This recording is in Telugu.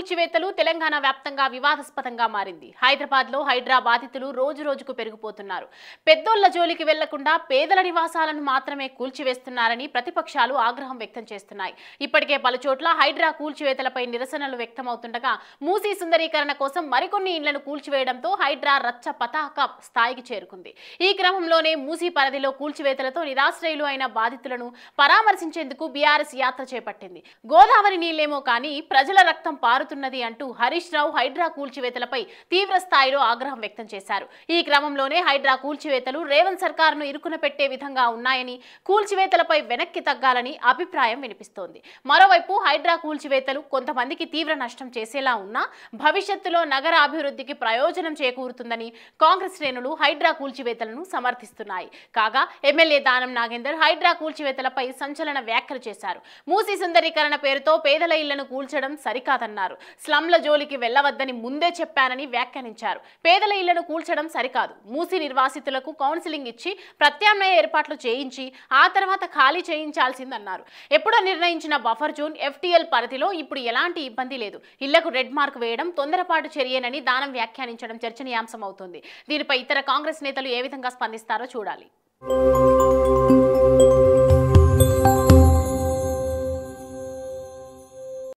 కూల్చివేతలు తెలంగాణ వ్యాప్తంగా వివాదాస్పదంగా మారింది. హైదరాబాద్ లో హైడ్రా బాధితులు రోజు రోజుకు పెరిగిపోతున్నారు. పెద్దోళ్ల జోలికి వెళ్లకుండా పేదల నివాసాలను మాత్రమే కూల్చివేస్తున్నారని ప్రతిపక్షాలు ఆగ్రహం వ్యక్తం చేస్తున్నాయి. ఇప్పటికే పలుచోట్ల హైడ్రా కూల్చివేతలపై నిరసనలు వ్యక్తమవుతుండగా మూసీ సుందరీకరణ కోసం మరికొన్ని ఇండ్లను కూల్చివేయడంతో హైడ్రా రచ్చ పతాక స్థాయికి చేరుకుంది. ఈ క్రమంలోనే మూసీ పరిధిలో కూల్చివేతలతో నిరాశ్రయులు అయిన బాధితులను పరామర్శించేందుకు బీఆర్ఎస్ యాత్ర చేపట్టింది. గోదావరి నీళ్లేమో కానీ ప్రజల రక్తం పారుతున్నది అంటూ హరీష్ రావు హైడ్రా కూల్చివేతలపై తీవ్ర స్థాయిలో ఆగ్రహం వ్యక్తం చేశారు. ఈ క్రమంలోనే హైడ్రా కూల్చివేతలు రేవంత్ సర్కారును ఇరుకున పెట్టే విధంగా ఉన్నాయని, కూల్చివేతలపై వెనక్కి తగ్గాలని అభిప్రాయం వినిపిస్తోంది. మరోవైపు హైడ్రా కూల్చివేతలు కొంతమందికి తీవ్ర నష్టం చేసేలా ఉన్నా భవిష్యత్తులో నగర అభివృద్ధికి ప్రయోజనం చేకూరుతుందని కాంగ్రెస్ శ్రేణులు హైడ్రా కూల్చివేతలను సమర్థిస్తున్నాయి. కాగా ఎమ్మెల్యే దానం నాగేందర్ హైడ్రా కూల్చివేతలపై సంచలన వ్యాఖ్యలు చేశారు. మూసీ సుందరీకరణ పేరుతో పేదల ఇళ్లను కూల్చడం సరికాదన్నారు. స్లమ్ల జోలికి వెళ్లవద్దని ముందే చెప్పానని వ్యాఖ్యానించారు. పేదల ఇళ్లను కూల్చడం సరికాదు. మూసీ నిర్వాసితులకు కౌన్సిలింగ్ ఇచ్చి ప్రత్యామ్నాయ ఏర్పాట్లు చేయించి ఆ తర్వాత ఖాళీ చేయించాల్సిందన్నారు. ఎప్పుడో నిర్ణయించిన బఫర్ జోన్ FTL పరిధిలో ఇప్పుడు ఎలాంటి ఇబ్బంది లేదు. ఇళ్లకు రెడ్ మార్క్ వేయడం తొందరపాటు చర్యేనని దానం వ్యాఖ్యానించడం చర్చనీయాంశం అవుతుంది. దీనిపై ఇతర కాంగ్రెస్ నేతలు ఏ విధంగా స్పందిస్తారో చూడాలి.